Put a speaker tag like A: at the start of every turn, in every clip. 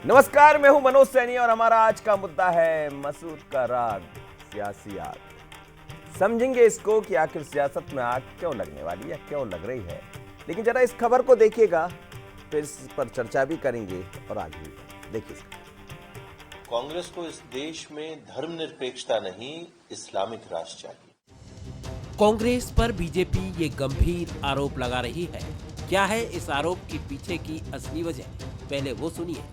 A: नमस्कार, मैं हूं मनोज सैनी और हमारा आज का मुद्दा है मसूद का राग, सियासी आग। समझेंगे इसको कि आखिर सियासत में आग क्यों लगने वाली है, क्यों लग रही है। लेकिन जरा इस खबर को देखिएगा, फिर इस पर चर्चा भी करेंगे और आगे भी देखिए इसका।
B: कांग्रेस को इस देश में धर्मनिरपेक्षता नहीं, इस्लामिक राष्ट्र चाहिए।
C: कांग्रेस पर बीजेपी ये गंभीर आरोप लगा रही है। क्या है इस आरोप के पीछे की असली वजह, पहले वो सुनिए।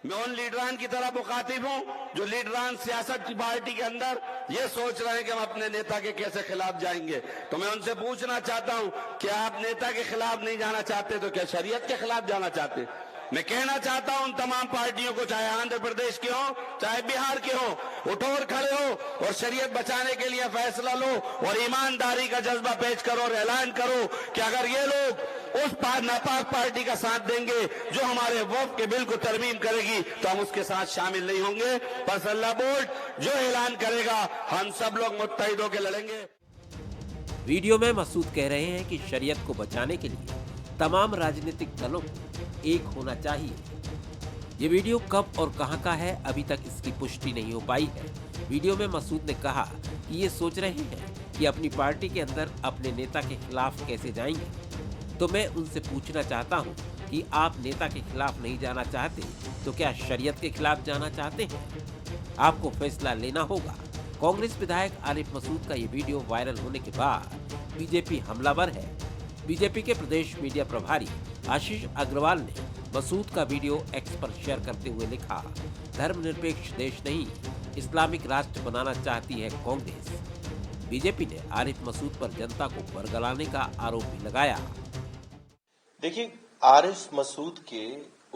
D: मैं उन लीडरान की तरह मुखातिब हूं जो लीडरान सियासत की पार्टी के अंदर ये सोच रहे हैं कि हम अपने नेता के कैसे खिलाफ जाएंगे। तो मैं उनसे पूछना चाहता हूं कि आप नेता के खिलाफ नहीं जाना चाहते तो क्या शरीयत के खिलाफ जाना चाहते? मैं कहना चाहता हूं उन तमाम पार्टियों को, चाहे आंध्र प्रदेश के हो चाहे बिहार के हो, उठो और खड़े हो और शरीयत बचाने के लिए फैसला लो और ईमानदारी का जज्बा पेश करो और ऐलान करो कि अगर ये लोग उस नापाक पार्टी का साथ देंगे जो हमारे वक्फ के बिल को तरमीम करेगी तो हम उसके साथ शामिल नहीं होंगे। बस अल्लाह बोर्ड जो ऐलान करेगा हम सब लोग मुत्तहिद होकर लड़ेंगे।
C: वीडियो में मसूद कह रहे हैं कि शरीयत को बचाने के लिए तमाम राजनीतिक दलों को एक होना चाहिए। ये वीडियो कब और कहां का है, अभी तक इसकी पुष्टि नहीं हो पाई है। वीडियो में मसूद ने कहा कि ये सोच रहे हैं कि अपनी पार्टी के अंदर अपने नेता के खिलाफ कैसे जाएंगे। तो मैं उनसे पूछना चाहता हूं कि आप नेता के खिलाफ नहीं जाना चाहते तो क्या शरीयत के खिलाफ जाना चाहते हैं? आपको फैसला लेना होगा। कांग्रेस विधायक आरिफ मसूद का ये वीडियो वायरल होने के बाद बीजेपी हमलावर है। बीजेपी के प्रदेश मीडिया प्रभारी आशीष अग्रवाल ने मसूद का वीडियो एक्स पर शेयर करते हुए लिखा, धर्मनिरपेक्ष देश नहीं, इस्लामिक राष्ट्र बनाना चाहती है कांग्रेस। बीजेपी ने आरिफ मसूद पर जनता को बरगलाने का आरोप भी लगाया।
B: देखिए, आरिफ मसूद के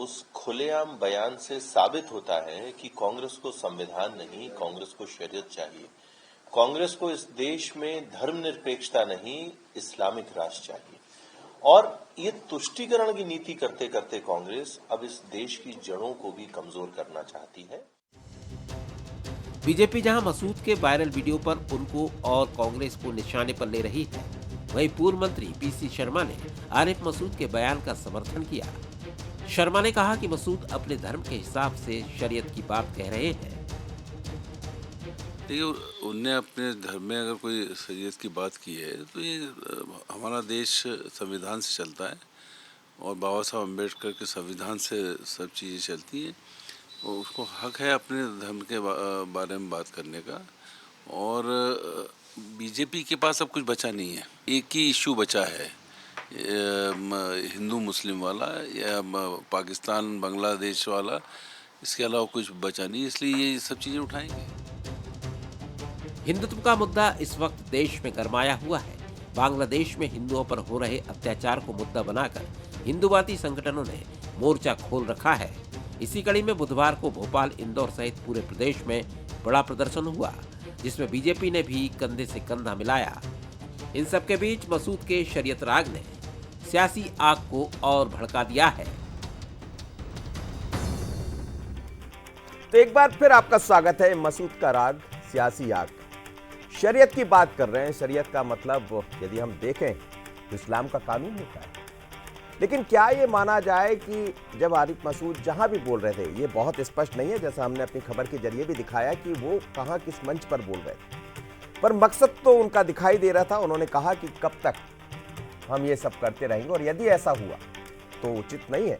B: उस खुलेआम बयान से साबित होता है कि कांग्रेस को संविधान नहीं, कांग्रेस को शरीयत चाहिए। कांग्रेस को इस देश में धर्मनिरपेक्षता नहीं, इस्लामिक राष्ट्र चाहिए। और ये तुष्टीकरण की नीति करते करते कांग्रेस अब इस देश की जड़ों को भी कमजोर करना चाहती है।
C: बीजेपी जहां मसूद के वायरल वीडियो पर उनको और कांग्रेस को निशाने पर ले रही है, वहीं पूर्व मंत्री पीसी शर्मा ने आरिफ मसूद के बयान का समर्थन किया। शर्मा ने कहा कि मसूद अपने धर्म के हिसाब से शरीयत की बात कह रहे हैं।
E: देखिए, उनने अपने धर्म में अगर कोई शरीयत की बात की है तो ये हमारा देश संविधान से चलता है और बाबा साहब अम्बेडकर के संविधान से सब चीज़ें चलती हैं। और उसको हक है अपने धर्म के बारे में बात करने का। और बीजेपी के पास अब कुछ बचा नहीं है, एक ही इशू बचा है, हिंदू मुस्लिम वाला या पाकिस्तान बांग्लादेश वाला। इसके अलावा कुछ बचा नहीं, इसलिए ये सब चीज़ें उठाएंगे।
C: हिंदुत्व का मुद्दा इस वक्त देश में गरमाया हुआ है। बांग्लादेश में हिंदुओं पर हो रहे अत्याचार को मुद्दा बनाकर हिंदूवादी संगठनों ने मोर्चा खोल रखा है। इसी कड़ी में बुधवार को भोपाल, इंदौर सहित पूरे प्रदेश में बड़ा प्रदर्शन हुआ, जिसमें बीजेपी ने भी कंधे से कंधा मिलाया। इन सबके बीच मसूद के शरीयत राग ने सियासी आग को और भड़का दिया है।
A: तो एक बार फिर आपका स्वागत है मसूद का राग, सियासी आग। शरीयत की बात कर रहे हैं। शरीयत का मतलब यदि हम देखें तो इस्लाम का कानून होता है। लेकिन क्या ये माना जाए कि जब आरिफ मसूद जहां भी बोल रहे थे, ये बहुत स्पष्ट नहीं है, जैसा हमने अपनी खबर के जरिए भी दिखाया कि वो कहां किस मंच पर बोल रहे थे, पर मकसद तो उनका दिखाई दे रहा था। उन्होंने कहा कि कब तक हम ये सब करते रहेंगे और यदि ऐसा हुआ तो उचित नहीं है।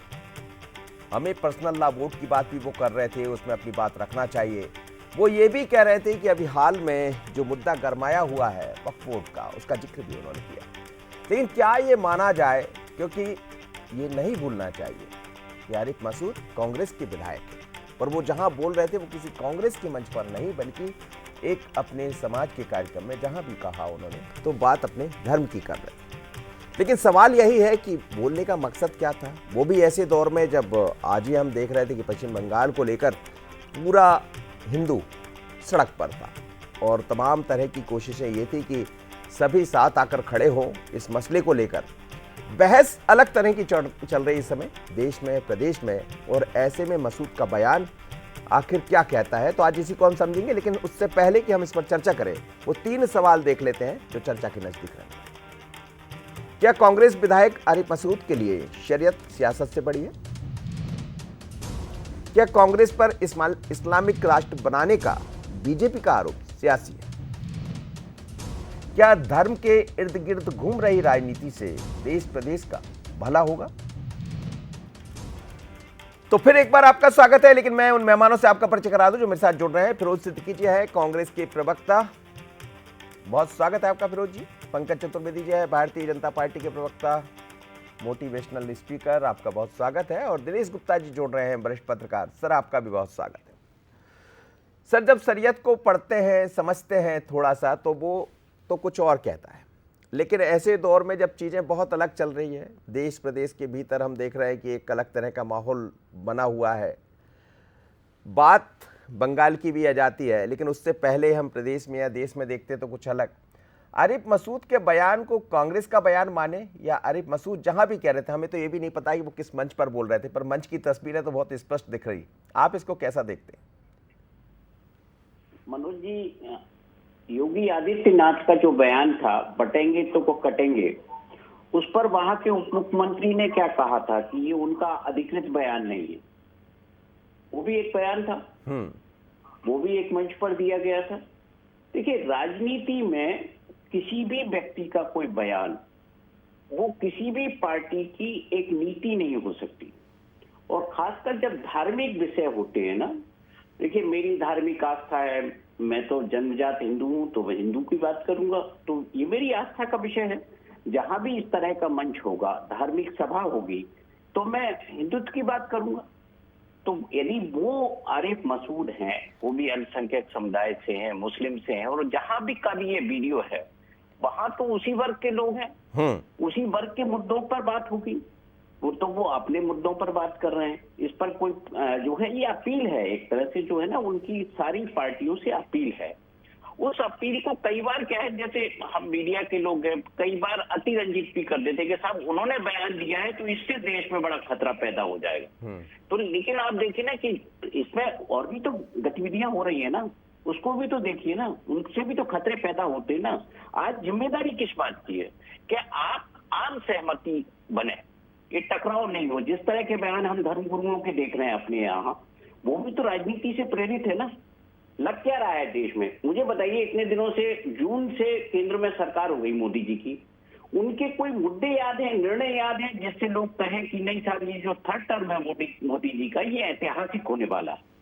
A: हमें पर्सनल लॉ बोर्ड की बात भी वो कर रहे थे, उसमें अपनी बात रखना चाहिए। वो ये भी कह रहे थे कि अभी हाल में जो मुद्दा गरमाया हुआ है वक्फ बोर्ड का, उसका जिक्र भी उन्होंने किया। लेकिन क्या ये माना जाए, क्योंकि ये नहीं भूलना चाहिए कि आरिफ मसूद कांग्रेस के विधायक हैं और वो जहां बोल रहे थे वो किसी कांग्रेस के मंच पर नहीं, बल्कि एक अपने समाज के कार्यक्रम में जहां भी कहा उन्होंने तो बात अपने धर्म की कर रहे थे। लेकिन सवाल यही है कि बोलने का मकसद क्या था, वो भी ऐसे दौर में जब आज ही हम देख रहे थे कि पश्चिम बंगाल को लेकर पूरा हिंदू सड़क पर था और तमाम तरह की कोशिशें ये थी कि सभी साथ आकर खड़े हों इस मसले को लेकर। बहस अलग तरह की चल रही इस समय देश में, प्रदेश में, और ऐसे में मसूद का बयान आखिर क्या कहता है, तो आज इसी को हम समझेंगे। लेकिन उससे पहले कि हम इस पर चर्चा करें, वो 3 सवाल देख लेते हैं जो चर्चा के नजदीक रहते हैं। क्या कांग्रेस विधायक आरिफ मसूद के लिए शरीयत सियासत से बड़ी है? क्या कांग्रेस पर इस्लामिक राष्ट्र बनाने का बीजेपी का आरोप सियासी है? क्या धर्म के इर्द गिर्द घूम रही राजनीति से देश प्रदेश का भला होगा? तो फिर एक बार आपका स्वागत है, लेकिन मैं उन मेहमानों से आपका परिचय करा दूं जो मेरे साथ जुड़ रहे हैं। फिरोज सिद्दीकी जी है, कांग्रेस के प्रवक्ता, बहुत स्वागत है आपका फिरोज जी। पंकज चतुर्वेदी जी है, भारतीय जनता पार्टी के प्रवक्ता, मोटिवेशनल स्पीकर, आपका बहुत स्वागत है। और दिनेश गुप्ता जी जोड़ रहे हैं, वरिष्ठ पत्रकार, सर आपका भी बहुत स्वागत है। सर, जब शरीयत को पढ़ते हैं, समझते हैं थोड़ा सा, तो वो तो कुछ और कहता है, लेकिन ऐसे दौर में जब चीज़ें बहुत अलग चल रही है, देश प्रदेश के भीतर हम देख रहे हैं कि एक अलग तरह का माहौल बना हुआ है। बात बंगाल की भी आ जाती है, लेकिन उससे पहले हम प्रदेश में या देश में देखते तो कुछ अलग। आरिफ मसूद के बयान को कांग्रेस का बयान माने, या आरिफ मसूद जहां भी कह रहे थे, हमें तो ये भी नहीं पता कि वो किस मंच पर बोल रहे थे, पर मंच की तस्वीरें तो बहुत स्पष्ट दिख रही। आप इसको कैसा देखते हैं?
F: मनोज जी, योगी आदित्यनाथ का जो बयान था, बटेंगे तो कटेंगे, उस पर वहां के उप मुख्यमंत्री ने क्या कहा था कि ये उनका अधिकृत बयान नहीं है। वो भी एक बयान था, वो भी एक मंच पर दिया गया था। देखिए, राजनीति में किसी भी व्यक्ति का कोई बयान वो किसी भी पार्टी की एक नीति नहीं हो सकती, और खासकर जब धार्मिक विषय होते हैं ना। देखिए, मेरी धार्मिक आस्था है, मैं तो जन्मजात हिंदू हूं, तो मैं हिंदू की बात करूंगा, तो ये मेरी आस्था का विषय है। जहां भी इस तरह का मंच होगा, धार्मिक सभा होगी, तो मैं हिंदुत्व की बात करूंगा। तो यदि वो आरिफ मसूद हैं, वो भी अल्पसंख्यक समुदाय से हैं, मुस्लिम से हैं, और जहां भी का भी ये वीडियो है, वहां तो उसी वर्ग के लोग हैं, उसी वर्ग के मुद्दों पर बात होगी। वो अपने मुद्दों पर बात कर रहे हैं। इस पर कोई जो है, ये अपील है एक तरह से, जो है ना, उनकी सारी पार्टियों से अपील है। उस अपील को कई बार क्या है, जैसे हम मीडिया के लोग हैं, कई बार अतिरंजित भी कर देते कि साहब उन्होंने बयान दिया है तो इससे देश में बड़ा खतरा पैदा हो जाएगा। तो लेकिन आप देखिए ना कि इसमें और भी तो गतिविधियां हो रही है ना, उसको भी तो देखिए ना, उनसे भी तो खतरे पैदा होते हैं ना। आज जिम्मेदारी किस बात की है कि आप आम सहमति बने, ये टकराव नहीं हो। जिस तरह के बयान हम धर्मगुरुओं के देख रहे हैं अपने यहाँ, वो भी तो राजनीति से प्रेरित है ना। लग क्या रहा है देश में, मुझे बताइए। इतने दिनों से, जून से केंद्र में सरकार हो गई मोदी जी की, उनके कोई मुद्दे याद हैं, निर्णय याद हैं जिससे लोग कहें कि नहीं साहब, ये जो थर्ड टर्म है मोदी जी का, ये ऐतिहासिक होने वाला है।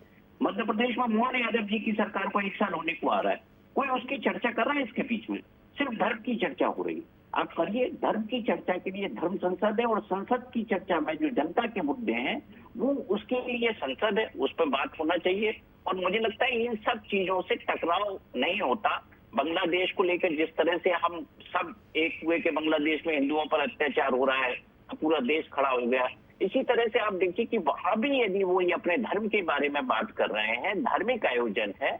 F: मध्य प्रदेश में मोहन यादव जी की सरकार को 1 साल होने को आ रहा है, कोई उसकी चर्चा कर रहा है? इसके बीच में सिर्फ धर्म की चर्चा हो रही है। आप करिए, धर्म की चर्चा के लिए धर्म संसद है, और संसद की चर्चा में जो जनता के मुद्दे हैं वो उसके लिए संसद है, उस पर बात होना चाहिए। और मुझे लगता है इन सब चीजों से टकराव नहीं होता। बांग्लादेश को लेकर जिस तरह से हम सब एक हुए कि बांग्लादेश में हिंदुओं पर अत्याचार हो रहा है, पूरा देश खड़ा हो गया, इसी तरह से आप देखिए कि वहां भी यदि वो ये अपने धर्म के बारे में बात कर रहे हैं, धार्मिक आयोजन है,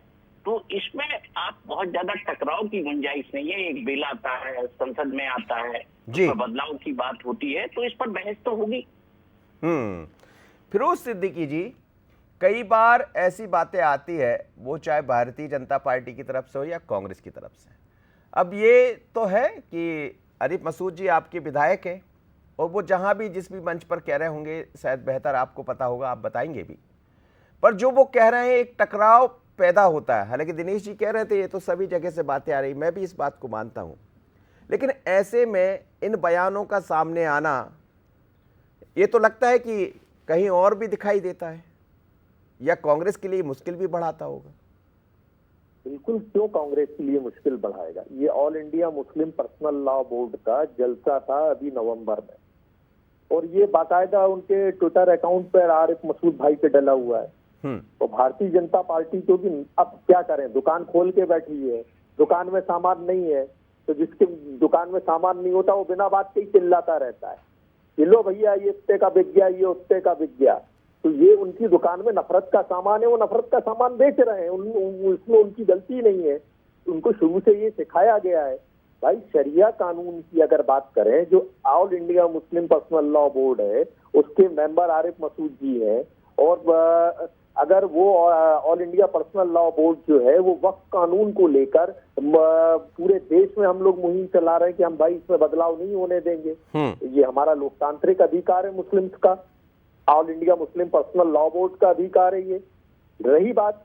F: तो इसमें आप बहुत ज्यादा टकराव की गुंजाइश नहीं है। एक बिल आता है, संसद में आता है, बदलाव की बात होती है, तो इस पर बहस तो होगी।
A: फिरोज सिद्दीकी जी, कई बार ऐसी बातें आती है, वो चाहे भारतीय जनता पार्टी की तरफ से हो या कांग्रेस की तरफ से। अब ये तो है कि आरिफ मसूद जी आपके विधायक हैं, और वो जहां भी जिस भी मंच पर कह रहे होंगे, शायद बेहतर आपको पता होगा, आप बताएंगे भी, पर जो वो कह रहे हैं एक टकराव पैदा होता है। हालांकि दिनेश जी कह रहे थे ये तो सभी जगह से बातें आ रही, मैं भी इस बात को मानता हूं, लेकिन ऐसे में इन बयानों का सामने आना, ये तो लगता है कि कहीं और भी दिखाई देता है, या कांग्रेस के लिए मुश्किल भी बढ़ाता होगा।
G: बिल्कुल, क्यों कांग्रेस के लिए मुश्किल बढ़ाएगा। ये all India Muslim personal law board का जलसा था अभी नवंबर में, और ये बाकायदा उनके ट्विटर अकाउंट पर आरिफ मसूद भाई पे डला हुआ है। तो भारतीय जनता पार्टी तो भी अब क्या करें, दुकान खोल के बैठी है, दुकान में सामान नहीं है, तो जिसके दुकान में सामान नहीं होता वो बिना बात के ही चिल्लाता रहता है कि लो भैया ये उत्ते का बिक गया, ये उत्ते का बिक गया। तो ये उनकी दुकान में नफरत का सामान है, वो नफरत का सामान बेच रहे हैं, उसमें उनकी गलती नहीं है। उनको शुरू से ये सिखाया गया है। भाई, शरिया कानून की अगर बात करें, जो all India Muslim personal law board है, उसके मेंबर आरिफ मसूद जी हैं, और अगर वो all India personal law board जो है वो वक्फ कानून को लेकर पूरे देश में हम लोग मुहिम चला रहे हैं कि हम भाई इसमें बदलाव नहीं होने देंगे, ये हमारा लोकतांत्रिक अधिकार है मुस्लिम्स का, all India Muslim personal law board का अधिकार है ये। रही बात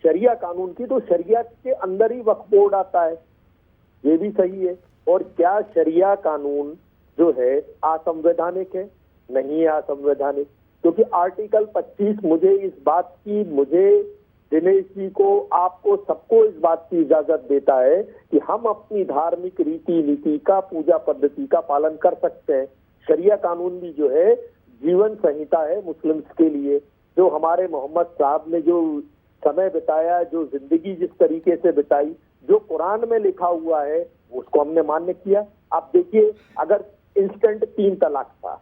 G: शरिया कानून की, तो शरिया के अंदर ही वक्फ बोर्ड आता है, ये भी सही है। और क्या शरिया कानून जो है असंवैधानिक है? नहीं है असंवैधानिक, क्योंकि आर्टिकल 25 मुझे इस बात की, मुझे दिनेश जी को, आपको, सबको इस बात की इजाजत देता है कि हम अपनी धार्मिक रीति नीति का, पूजा पद्धति का पालन कर सकते हैं। शरिया कानून भी जो है जीवन संहिता है मुस्लिम्स के लिए। जो हमारे मोहम्मद साहब ने जो समय बिताया, जो जिंदगी जिस तरीके से बिताई, जो कुरान में लिखा हुआ है उसको हमने मान्य किया। आप देखिए, अगर इंस्टेंट 3 तलाक था,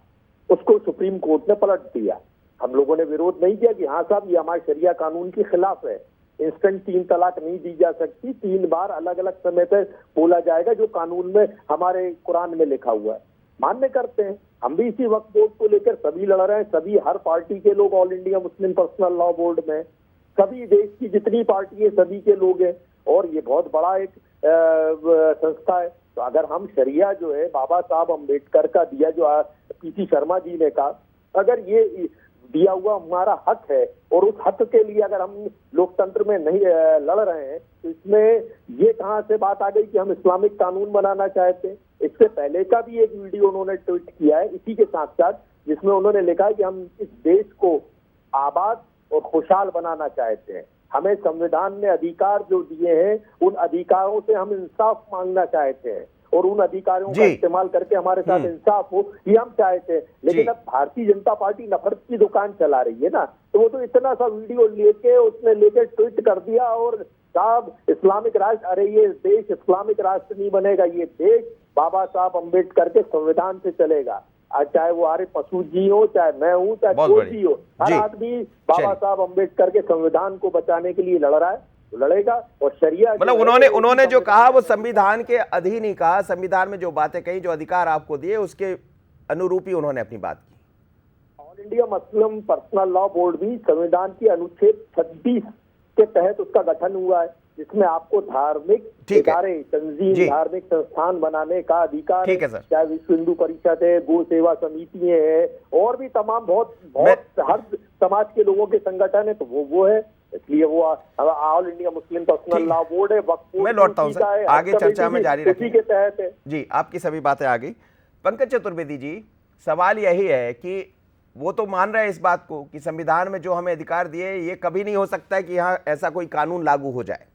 G: उसको सुप्रीम कोर्ट ने पलट दिया। हम लोगों ने विरोध नहीं किया कि हाँ साहब ये हमारे शरिया कानून के खिलाफ है, इंस्टेंट 3 तलाक नहीं दी जा सकती, 3 बार अलग अलग समय पर बोला जाएगा जो कानून में हमारे कुरान में लिखा हुआ है। मान्य करते हैं, हम भी इसी वक्त बोर्ड को लेकर सभी लड़ रहे हैं, सभी, हर पार्टी के लोग all India Muslim personal law board में, सभी देश की जितनी पार्टी है सभी के लोग हैं, और ये बहुत बड़ा एक संस्था है। तो अगर हम शरिया जो है बाबा साहब अम्बेडकर का दिया, जो पीसी शर्मा जी ने कहा, अगर ये दिया हुआ हमारा हक है और उस हक के लिए अगर हम लोकतंत्र में नहीं लड़ रहे हैं, तो इसमें ये कहां से बात आ गई कि हम इस्लामिक कानून बनाना चाहते हैं? इससे पहले का भी एक वीडियो उन्होंने ट्वीट किया है इसी के साथ साथ, जिसमें उन्होंने लिखा है कि हम इस देश को आबाद और खुशहाल बनाना चाहते हैं। हमें संविधान ने अधिकार जो दिए हैं, उन अधिकारों से हम इंसाफ मांगना चाहते हैं, और उन अधिकारों का इस्तेमाल करके हमारे साथ इंसाफ हो, ये हम चाहते हैं। लेकिन अब भारतीय जनता पार्टी नफरत की दुकान चला रही है ना, तो वो तो इतना सा वीडियो लेके उसने लेके ट्वीट कर दिया, और साहब इस्लामिक राष्ट्र, अरे ये देश इस्लामिक राष्ट्र नहीं बनेगा, ये देश बाबा साहब अम्बेडकर के संविधान से चलेगा। चाहे वो आरिफ मसूद जी हो, चाहे मैं हूँ, चाहे कोई भी हो, हर आदमी बाबा साहब अम्बेडकर के संविधान को बचाने के लिए लड़ रहा है, तो लड़ेगा। और शरिया
A: मतलब उन्होंने जो कहा वो संविधान के अधीन ही कहा, संविधान में जो बातें कही, जो अधिकार आपको दिए उसके अनुरूप ही उन्होंने अपनी बात की।
G: All India Muslim personal law board भी संविधान की अनुच्छेद 26 के तहत उसका गठन हुआ है, जिसमें आपको धार्मिक इदारे, तंजीम, धार्मिक संस्थान बनाने का अधिकार है। चाहे विश्व हिंदू परिषद है, गो सेवा समिति है, और भी तमाम बहुत हर समाज के लोगों के संगठन है, तो वो है। इसलिए वो all India Muslim personal law board है, वक्फ बोर्ड।
A: मैं लौटता हूं सर, आगे चर्चा में जारी रखें,
G: उसी के तहत है।
A: जी, आपकी सभी बातें आ गई। पंकज चतुर्वेदी जी, सवाल यही है कि वो तो मान रहे हैं इस बात को कि संविधान में जो हमें अधिकार दिए, ये कभी नहीं हो सकता है कि यहाँ ऐसा कोई कानून लागू हो जाए,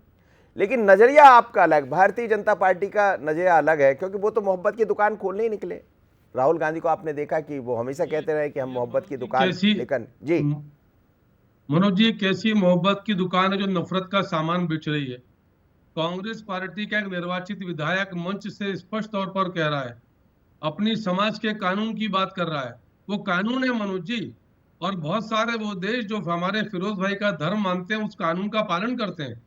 A: लेकिन नजरिया आपका अलग, भारतीय जनता पार्टी का नजरिया अलग है, क्योंकि वो तो मोहब्बत की दुकान खोलने ही निकले। राहुल गांधी को आपने देखा कि वो हमेशा कहते रहे कि हम मोहब्बत की दुकान, लेकिन जी
H: मनोज जी, कैसी मोहब्बत की दुकान है जो नफरत का सामान बेच रही है। कांग्रेस पार्टी का एक निर्वाचित विधायक मंच से स्पष्ट तौर पर कह रहा है, अपनी समाज के कानून की बात कर रहा है। वो कानून है मनोज जी, और बहुत सारे वो देश जो हमारे फिरोज भाई का धर्म मानते हैं उस कानून का पालन करते हैं।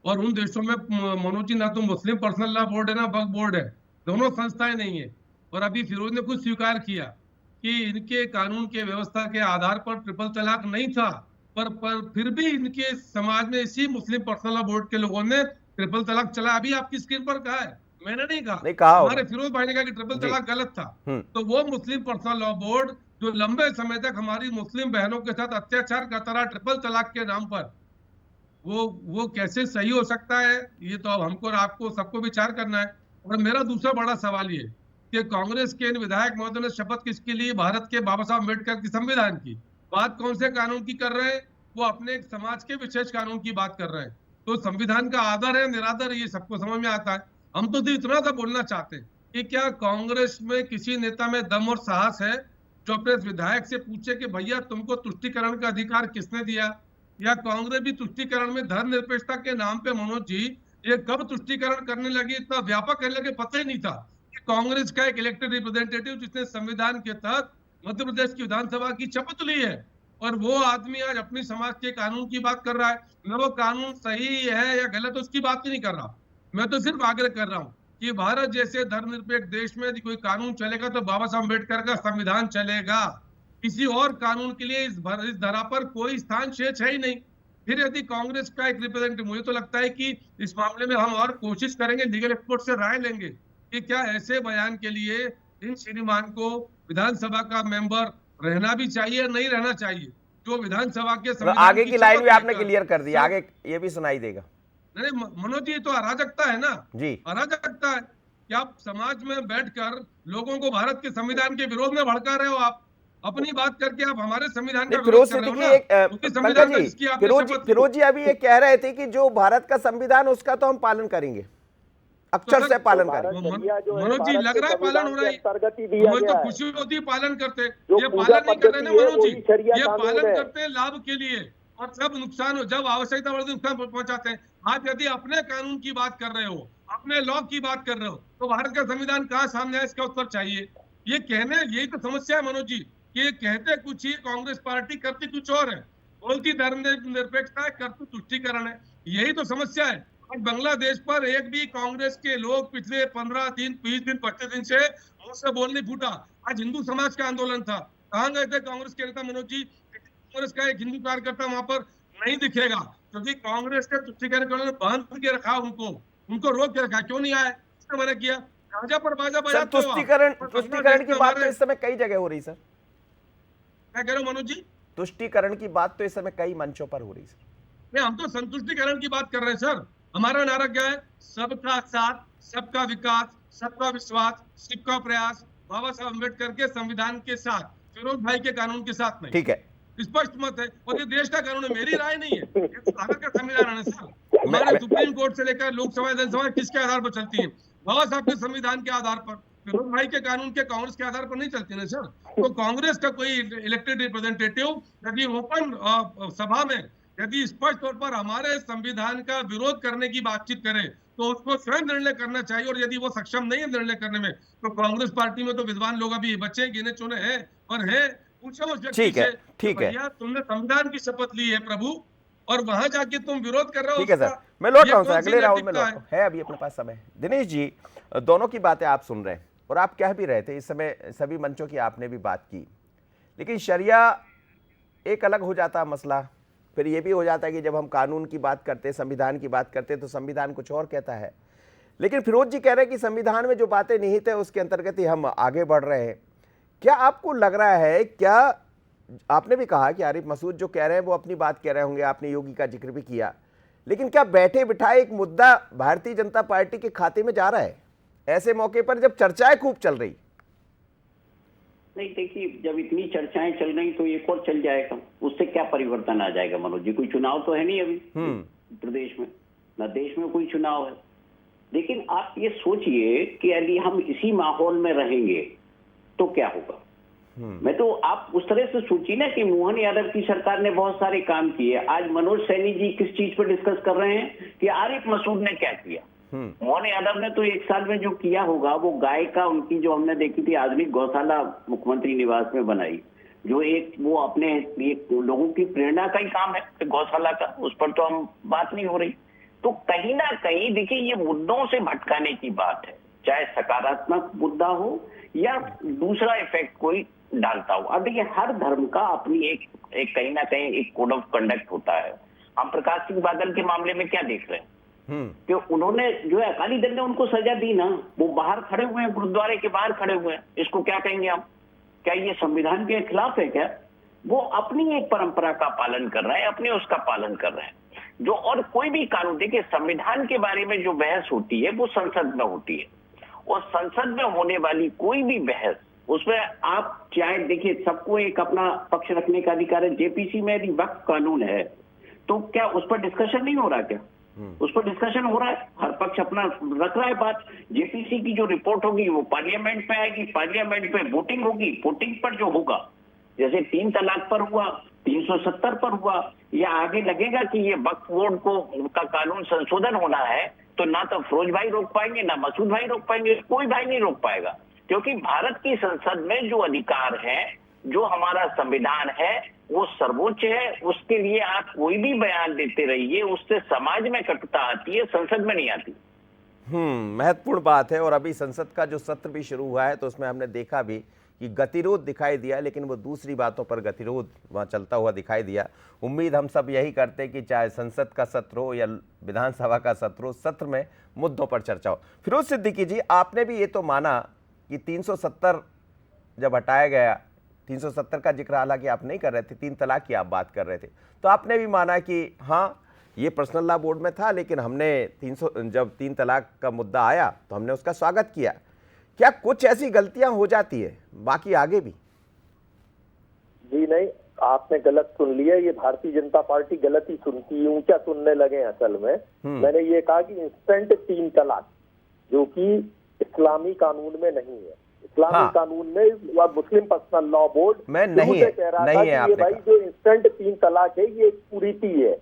H: और उन देशों में मनोज जी ना तो मुस्लिम पर्सनल लॉ बोर्ड है ना वक्फ बोर्ड है, दोनों संस्थाएं नहीं है। और अभी फिरोज ने खुद स्वीकार किया कि इनके कानून के व्यवस्था के आधार पर ट्रिपल तलाक नहीं था, पर फिर भी इनके समाज में इसी मुस्लिम पर्सनल लॉ बोर्ड के लोगों ने ट्रिपल तलाक चला। अभी आपकी स्क्रीन पर कहा है, मैंने नहीं कहा, हमारे फिरोज भाई ने कहा कि ट्रिपल तलाक गलत था। तो वो मुस्लिम पर्सनल लॉ बोर्ड जो लंबे समय तक हमारी मुस्लिम बहनों के साथ अत्याचार करता रहा ट्रिपल तलाक के नाम पर, वो कैसे सही हो सकता है? ये तो अब हमको और आपको सबको विचार करना है। और मेरा दूसरा बड़ा सवाल ये कि कांग्रेस के इन विधायक महोदय ने शपथ किसके लिए? भारत के बाबा साहब अम्बेडकर की संविधान की बात कौन से कानून की कर रहे हैं? वो अपने एक समाज के विशेष कानून की बात कर रहे हैं। तो संविधान का आदर है निरादर है, ये सबको समझ में आता है। हम तो इतना सा बोलना चाहते हैं कि क्या कांग्रेस में किसी नेता में दम और साहस है जो अपने विधायक से पूछे कि भैया तुमको तुष्टीकरण का अधिकार किसने दिया? या कांग्रेस भी तुष्टीकरण में धर्मनिरपेक्षता के नाम पे मनोज जी ये कब तुष्टीकरण करने लगी, इतना व्यापक करने लगे, पता ही नहीं था कि कांग्रेस का एक इलेक्टेड रिप्रेजेंटेटिव जिसने संविधान के तहत मध्य प्रदेश की विधानसभा की शपथ ली है, और वो आदमी आज अपनी समाज के कानून की बात कर रहा है। मैं वो कानून सही है या गलत उसकी बात ही नहीं कर रहा, मैं तो सिर्फ आग्रह कर रहा हूँ कि भारत जैसे धर्मनिरपेक्ष देश में यदि कोई कानून चलेगा तो बाबा साहब अम्बेडकर का संविधान चलेगा। किसी और कानून के लिए इस धरा पर कोई स्थान शेष है ही नहीं। फिर यदि कांग्रेस का एक रिप्रेजेंटेटिव, मुझे तो लगता है कि इस मामले में हम और कोशिश करेंगे, लीगल एक्सपर्ट से राय लेंगे कि क्या ऐसे बयान के लिए इन श्रीमान को विधानसभा का मेंबर रहना भी चाहिए, नहीं रहना चाहिए। जो विधानसभा के
A: तो
H: संविधान
A: आगे की लाइन
H: शपथ
A: भी आपने
H: लेकर
A: क्लियर कर दी,
H: सब-
A: आगे ये भी सुनाई देगा।
H: नहीं मनोज जी, ये तो अराजकता है ना।
A: जी।
H: अराजकता है कि आप समाज में बैठकर लोगों को भारत के संविधान के विरोध में भड़का रहे हो। आप अपनी बात करके आप हमारे संविधान का
A: नहीं,
H: विरोध
A: फिरोज
H: कर रहे हो
A: सिद्दीकी
H: ना,
A: एक
H: क्योंकि
A: पंकज
H: संविधान का
A: जी,
H: जिसकी आपने शपथ ली।
A: फिरोज जी अभी ये कह रहे थे कि जो भारत का संविधान उसका तो हम पालन करेंगे, अक्षर
H: सर,
A: से पालन
G: भारत
A: करेंगे।
G: शरिया जो है
H: मनोज जी,
G: भारत
H: लग
G: के
H: रहा है पालन
G: संविधान
H: हो
G: के
H: रहा है।
G: अंतर्गत ही दिया
H: मुझे तो
G: गया है।
H: खुशी होती है पालन करते।
G: जो
H: ये
G: पूजा
H: पालन नहीं कर रहे ना
G: पद्धति है,
H: मनोज जी,
G: वही शरिया
H: ये
G: कानून
H: पालन
G: है।
H: करते हैं लाभ के लिए, और जब नुकसान हो, जब आवश्यकता पड़ती है नुकसान पहुंचाते हैं। आप यदि अपने कानून की बात कर रहे हो, अपने लॉ की बात कर रहे हो, तो भारत का संविधान कहाँ सामने है, इसका उत्तर चाहिए। ये कहने, यही तो समस्या है मनोज जी, कि ये कहते कुछ ही, कांग्रेस पार्टी करती कुछ और है। बोलती धर्मनिरपेक्षता है, करती तुष्टीकरण है। यही तो समस्या है। आज बांग्लादेश पर एक भी कांग्रेस के लोग पिछले 15 दिन, 20 दिन, 25 दिन से मुंह से बोल नहीं फूटा। आज हिंदू समाज का आंदोलन था, कहाँ गए थे कांग्रेस के नेता मनोज जी? कांग्रेस का एक हिंदू कार्यकर्ता वहां पर नहीं दिखेगा, क्योंकि कांग्रेस के तुष्टीकरण ने बांध के रखा, उनको रोक के रखा। क्यों नहीं आए? किसने मना किया? राजा पर बाजा
A: सर,
H: बजाते हो आप।
A: तुष्टीकरण की बात तो इस समय कई जगह हो रही सर।
H: क्या कह रहे हो मनोज जी?
A: तुष्टीकरण की बात तो इस समय कई मंचों पर हो रही सर।
H: नहीं, हम तो संतुष्टिकरण की बात कर रहे हैं सर। हमारा नारा क्या है? सबका साथ, सबका विकास, सबका विश्वास, सबका प्रयास, बाबा साहब अम्बेडकर के संविधान के साथ, फिरोज भाई के कानून के साथ नहीं।
A: ठीक है,
H: स्पष्ट मत है, और ये देश का कानून है, मेरी राय नहीं है, ये भारत का संविधान है सर। हमारे सुप्रीम कोर्ट से लेकर लोकसभा, विधानसभा किसके आधार पर चलती है? बाबा साहब के संविधान के आधार पर। फिरोज भाई के कानून के, कांग्रेस के आधार पर नहीं चलती ना सर। तो कांग्रेस का कोई इलेक्टेड रिप्रेजेंटेटिव यदि ओपन सभा में यदि स्पष्ट तौर पर हमारे संविधान का विरोध करने की बातचीत करे, तो उसको स्वयं निर्णय करना चाहिए। और यदि वो सक्षम नहीं है निर्णय करने में, तो कांग्रेस पार्टी में तो विद्वान लोग अभी बच्चे गिने चुने हैं और है। पूछो उस व्यक्ति
A: ठीक है,
H: से,
A: ठीक है।
H: भैया तुमने संविधान की शपथ ली है प्रभु, और वहां जाके तुम विरोध कर रहे हो।
A: ठीक है सर, मैं लौट रहा हूं सर, अगले राउंड में लौट रहा हूं। है अभी अपने पास समय। दिनेश जी, दोनों की बातें आप सुन रहे हैं और आप कह भी रहे थे इस समय, सभी मंचों की आपने भी बात की, लेकिन शरिया एक अलग हो जाता है मसला। फिर ये भी हो जाता है कि जब हम कानून की बात करते, संविधान की बात करते, तो संविधान कुछ और कहता है। लेकिन फिरोज जी कह रहे हैं कि संविधान में जो बातें निहित है उसके अंतर्गत ही हम आगे बढ़ रहे हैं। क्या आपको लग रहा है, क्या आपने भी कहा कि आरिफ मसूद जो कह रहे हैं वो अपनी बात कह रहे होंगे, आपने योगी का जिक्र भी किया, लेकिन क्या बैठे बिठाए एक मुद्दा भारतीय जनता पार्टी के खाते में जा रहा है ऐसे मौके पर जब चर्चाएं खूब चल रही?
F: नहीं, देखिए, जब इतनी चर्चाएं चल रही तो एक और चल जाएगा, उससे क्या परिवर्तन आ जाएगा मनोज जी? कोई चुनाव तो है नहीं अभी प्रदेश में, ना देश में कोई चुनाव है। लेकिन आप ये सोचिए कि यदि हम इसी माहौल में रहेंगे तो क्या होगा। मैं तो, आप उस तरह से सोचिए ना कि मोहन यादव की सरकार ने बहुत सारे काम किए। आज मनोज सैनी जी किस चीज पर डिस्कस कर रहे हैं कि आरिफ मसूद ने क्या किया। मोहन यादव ने तो एक साल में जो किया होगा, वो गाय का, उनकी जो हमने देखी थी आधुनिक गौशाला मुख्यमंत्री निवास में बनाई, जो एक वो अपने एक लोगों की प्रेरणा का ही काम है गौशाला का, उस पर तो हम बात नहीं हो रही। तो कहीं ना कहीं देखिए, ये मुद्दों से भटकाने की बात है, चाहे सकारात्मक मुद्दा हो या दूसरा इफेक्ट कोई डालता हो। अब देखिए, हर धर्म का अपनी एक कहीं ना कहीं एक कोड ऑफ कंडक्ट होता है। हम प्रकाश सिंह बादल के मामले में क्या देख रहे हैं कि उन्होंने जो है, अकाली दल ने उनको सजा दी ना, वो बाहर खड़े हुए हैं, गुरुद्वारे के बाहर खड़े हुए हैं। इसको क्या कहेंगे हम? क्या ये संविधान के खिलाफ है क्या? वो अपनी एक परंपरा का पालन कर रहे हैं, अपने उसका पालन कर रहे हैं। जो और कोई भी कानून, देखिए, संविधान के बारे में जो बहस होती है वो संसद में होती है, और संसद में होने वाली कोई भी बहस, उसमें आप चाहे देखिए, सबको एक अपना पक्ष रखने का अधिकार है। जेपीसी में यदि वक्फ कानून है तो क्या उस पर डिस्कशन नहीं हो रहा? क्या उस पर डिस्कशन हो रहा है? हर पक्ष अपना रख रहा है बात। जेपीसी की जो रिपोर्ट होगी वो पार्लियामेंट में आएगी, पार्लियामेंट में वोटिंग होगी, वोटिंग पर जो होगा, जैसे 3 तलाक पर हुआ, 370 पर हुआ, या आगे लगेगा कि ये वक्फ बोर्ड को का कानून संशोधन होना है, तो ना तो फिरोज भाई रोक पाएंगे, ना मसूद भाई रोक पाएंगे, कोई भाई नहीं रोक पाएगा। क्योंकि भारत की संसद में जो अधिकार है, जो हमारा संविधान है, वो सर्वोच्च है। उसके लिए आप कोई भी बयान देते रहिए, उससे समाज में कटुता आती है, संसद में नहीं आती।
A: महत्वपूर्ण बात है। और अभी संसद का जो सत्र भी शुरू हुआ है तो उसमें हमने देखा भी कि गतिरोध दिखाई दिया, लेकिन वो दूसरी बातों पर गतिरोध वहाँ चलता हुआ दिखाई दिया। उम्मीद हम सब यही करते हैं कि चाहे संसद का सत्र हो या विधानसभा का सत्र हो, सत्र में मुद्दों पर चर्चा हो। फिरोज सिद्दीकी जी, आपने भी ये तो माना कि 370 जब हटाया गया 370 का जिक्र हालांकि आप नहीं कर रहे थे, 3 तलाक की आप बात कर रहे थे, तो आपने भी माना कि हाँ ये पर्सनल लॉ बोर्ड में था, लेकिन हमने 300 जब 3 तलाक का मुद्दा आया तो हमने उसका स्वागत किया। क्या कुछ ऐसी गलतियां हो जाती है बाकी आगे भी?
G: जी नहीं, आपने गलत सुन लिया। ये भारतीय जनता पार्टी गलत ही सुनती है, ऊंचा सुनने लगे हैं असल में। मैंने ये कहा कि इंस्टेंट 3 तलाक जो कि इस्लामी कानून में नहीं है, इस्लामी कानून में मुस्लिम पर्सनल लॉ बोर्ड
A: मैं नहीं है,
G: कह रहा
A: नहीं
G: था
A: है,
G: कि ये भाई जो इंस्टेंट 3 तलाक है ये एक कुरीति है,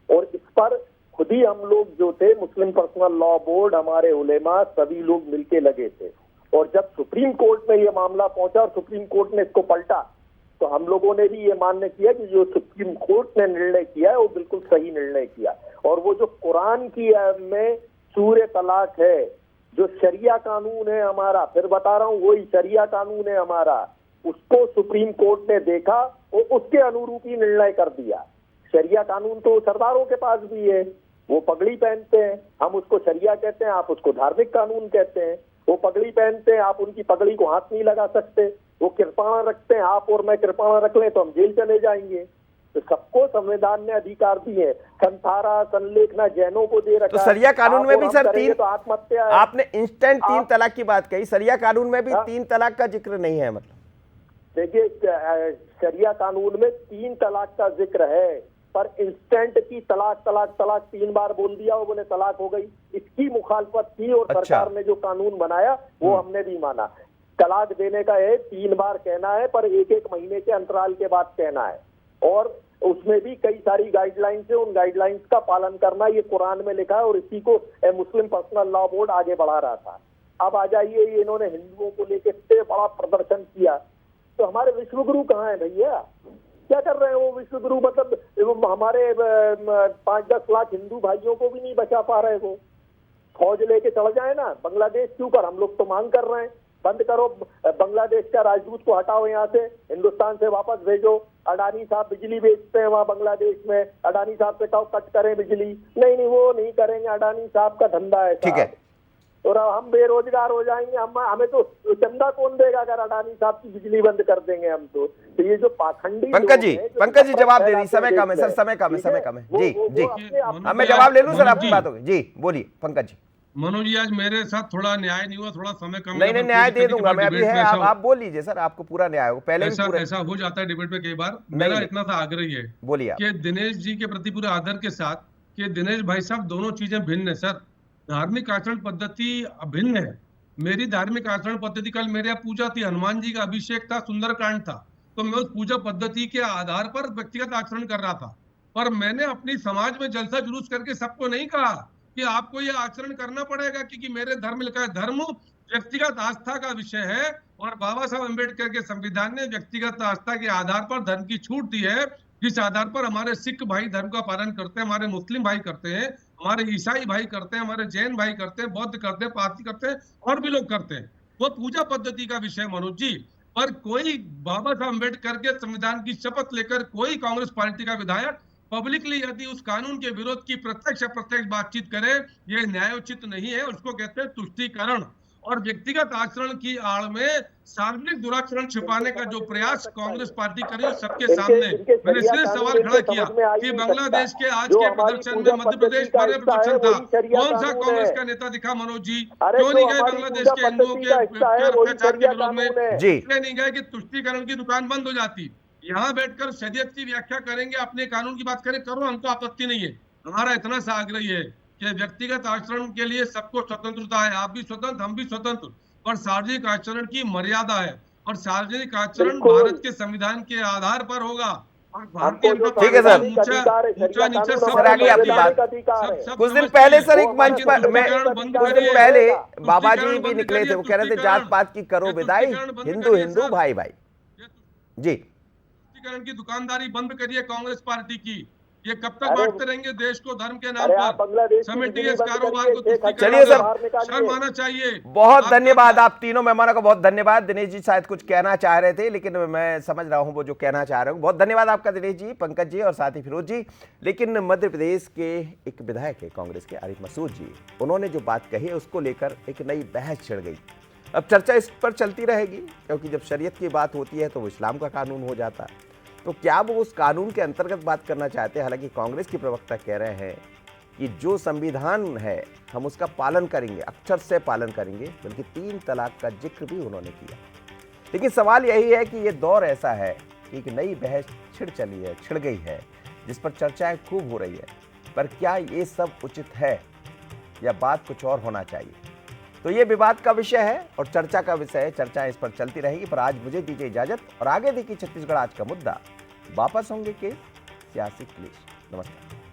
G: और इस पर खुद ही हम लोग जो थे मुस्लिम पर्सनल लॉ बोर्ड, हमारे उलेमा, सभी लोग मिलके लगे थे। और जब सुप्रीम कोर्ट में ये मामला पहुंचा और सुप्रीम कोर्ट ने इसको पलटा, तो हम लोगों ने भी ये मान्य किया कि जो सुप्रीम कोर्ट ने निर्णय किया है वो बिल्कुल सही निर्णय किया। और वो जो कुरान की में सूरे तलाक है, जो शरिया कानून है हमारा, फिर बता रहा हूँ वही शरिया कानून है हमारा, उसको सुप्रीम कोर्ट ने देखा और उसके अनुरूप ही निर्णय कर दिया। शरिया कानून तो सरदारों के पास भी है, वो पगड़ी पहनते हैं, हम उसको शरिया कहते हैं, आप उसको धार्मिक कानून कहते हैं। वो पगड़ी पहनते हैं, आप उनकी पगड़ी को हाथ नहीं लगा सकते। वो कृपाणा रखते हैं, आप और मैं कृपाणा रख लें तो हम जेल चले जाएंगे। तो सबको संविधान ने अधिकार दिए। संथारा संलेखना जैनों को दे रखा।
A: तो शरिया कानून में भी सर 3,
G: तो आत्महत्या है।
A: आपने इंस्टेंट 3 तलाक की बात कही, शरिया कानून में भी 3 तलाक का जिक्र नहीं है। मतलब
G: देखिए, शरिया कानून में 3 तलाक का जिक्र है, पर इंस्टेंट की तलाक तलाक तलाक 3 बार बोल दिया, वो बोले तलाक हो गई। इसकी मुखालफत थी और सरकार ने जो कानून बनाया वो हमने भी माना। तलाक देने का है 3 बार कहना है, पर 1-1 महीने के अंतराल के बाद कहना है, और उसमें भी कई सारी गाइडलाइंस है, उन गाइडलाइंस का पालन करना ये कुरान में लिखा है, और इसी को मुस्लिम पर्सनल लॉ बोर्ड आगे बढ़ा रहा था। अब आ जाइए, ये इन्होंने हिंदुओं को लेकर इतने बड़ा प्रदर्शन किया, तो हमारे विश्व गुरु कहाँ है भैया? क्या कर रहे हैं वो विश्व गुरु? मतलब हमारे 5-10 लाख हिंदू भाइयों को भी नहीं बचा पा रहे। वो फौज लेके चढ़ जाए ना बांग्लादेश के ऊपर। हम लोग तो मांग कर रहे हैं, बंद करो, बांग्लादेश का राजदूत को हटाओ यहाँ से, हिंदुस्तान से वापस भेजो। अडानी साहब बिजली बेचते हैं वहाँ बांग्लादेश में, अडानी साहब से कहो कट करें बिजली। नहीं, वो नहीं करेंगे, अडानी साहब का धंधा है।
A: ठीक है,
G: और हम बेरोजगार हो जाएंगे। हमें तो चंदा कौन देगा अगर अडानी साहब की बिजली बंद कर देंगे हम तो ये जो पाखंडी
A: पंकज जी जवाब दे दी। समय कम है सर, समय कम है। जी मैं जवाब ले लूं सर आपकी बातों की? जी बोलिए पंकज जी।
H: मनोज जी, आज मेरे साथ थोड़ा न्याय नहीं हुआ, थोड़ा समय कम।
A: नहीं, न्याय दे दूंगा मैं, अभी है, आप बोल लीजिए सर, आपको पूरा न्याय होगा। पहले
H: ऐसा हो जाता है डिबेट में कई बार। मेरा इतना सा आग्रह है,
A: बोलिए
H: कि दिनेश जी के प्रति पूरे आदर के साथ, कि दिनेश भाई साहब दोनों चीजें भिन्न है सर। धार्मिक आचरण पद्धति अभिन्न है। मेरी धार्मिक आचरण पद्धति, कल मेरे यहाँ पूजा थी, हनुमान जी का अभिषेक था, सुंदरकांड था, तो मैं उस पूजा पद्धति के आधार पर व्यक्तिगत आचरण कर रहा था। पर मैंने अपनी समाज में जलसा जुलूस करके सबको नहीं कहा कि आपको ये आचरण करना पड़ेगा, क्योंकि मेरे धर्म लिखा है, धर्म व्यक्तिगत आस्था का विषय है, और बाबा साहब अम्बेडकर के संविधान ने व्यक्तिगत आस्था के आधार पर धर्म की छूट दी है, जिस आधार पर हमारे सिख भाई धर्म का पालन करते हैं, हमारे मुस्लिम भाई करते हैं, हमारे ईसाई भाई करते हैं, हमारे जैन भाई करते हैं, बौद्ध करते हैं, पारसी करते हैं, और भी लोग करते हैं। वो पूजा पद्धति का विषय मनोज जी। पर कोई बाबा साहब अम्बेडकर के संविधान की शपथ लेकर कोई कांग्रेस पार्टी का विधायक पब्लिकली यदि उस कानून के विरोध की प्रत्यक्ष अप्रत्यक्ष बातचीत करे, ये न्यायोचित नहीं है। उसको कहते हैं तुष्टीकरण। और व्यक्तिगत आचरण की आड़ में सार्वजनिक दुराचरण छिपाने का जो प्रयास कांग्रेस पार्टी कर रही है सबके सामने, मैंने इसलिए सवाल खड़ा किया कि बांग्लादेश के आज के प्रदर्शन में मध्य प्रदेश पर प्रदर्शन था, कौन सा कांग्रेस का नेता दिखा मनोज जी? क्यों नहीं गए बांग्लादेश के हिंदुओं के अत्याचार के विरोध में? इसलिए नहीं गए कि तुष्टीकरण की दुकान बंद हो जाती। यहाँ बैठकर शरीयत की व्याख्या करेंगे, अपने कानून की बात करें, करो, हमको आपत्ति नहीं है। हमारा इतना सा आग्रह है कि व्यक्तिगत आचरण के लिए सबको स्वतंत्रता है, आप भी स्वतंत्र, हम भी स्वतंत्र, पर सार्वजनिक आचरण की मर्यादा है, और सार्वजनिक आचरण भारत के संविधान के आधार पर होगा।
A: ठीक है सर,
H: ऊंचा नीचा
A: सर आगे आपकी बात। कुछ दिन पहले सर एक मंच पर कुछ दिन पहले बाबा जी भी निकले थे, वो कह रहे थे जात पात की करो विदाई, हिंदू हिंदू भाई भाई। जी,
H: की दुकानदारी बंद करिए कांग्रेस पार्टी की। ये कब तक बांटते रहेंगे देश को धर्म के नाम पर? समेटिए इस कारोबार को।
A: चलिए सर,
H: शर्म आना चाहिए।
A: बहुत धन्यवाद आप तीनों मेहमानों का, बहुत धन्यवाद। दिनेश जी शायद कुछ कहना चाह रहे थे, लेकिन मैं समझ रहा हूं वो जो कहना चाह रहे हो। बहुत धन्यवाद आपका दिनेश जी, पंकज जी और साथ ही फिरोज जी। लेकिन मध्य प्रदेश के एक विधायक है कांग्रेस के, आरिफ मसूद जी, उन्होंने जो बात कही है उसको लेकर एक नई बहस छिड़ गई। अब चर्चा इस पर चलती रहेगी, क्योंकि जब शरीयत की बात होती है तो वो इस्लाम का कानून हो जाता है। तो क्या वो उस कानून के अंतर्गत बात करना चाहते हैं? हालांकि कांग्रेस की प्रवक्ता कह रहे हैं कि जो संविधान है हम उसका पालन करेंगे, अक्षर से पालन करेंगे, बल्कि 3 तलाक का जिक्र भी उन्होंने किया। लेकिन सवाल यही है कि ये दौर ऐसा है कि एक नई बहस छिड़ गई है, जिस पर चर्चाएं खूब हो रही है। पर क्या ये सब उचित है या बात कुछ और होना चाहिए? तो ये विवाद का विषय है और चर्चा का विषय है। चर्चाएं इस पर चलती रहेगी। पर आज मुझे दीजिए इजाजत और आगे देखिए छत्तीसगढ़ आज का मुद्दा। वापस होंगे के सियासी क्लिश। नमस्कार।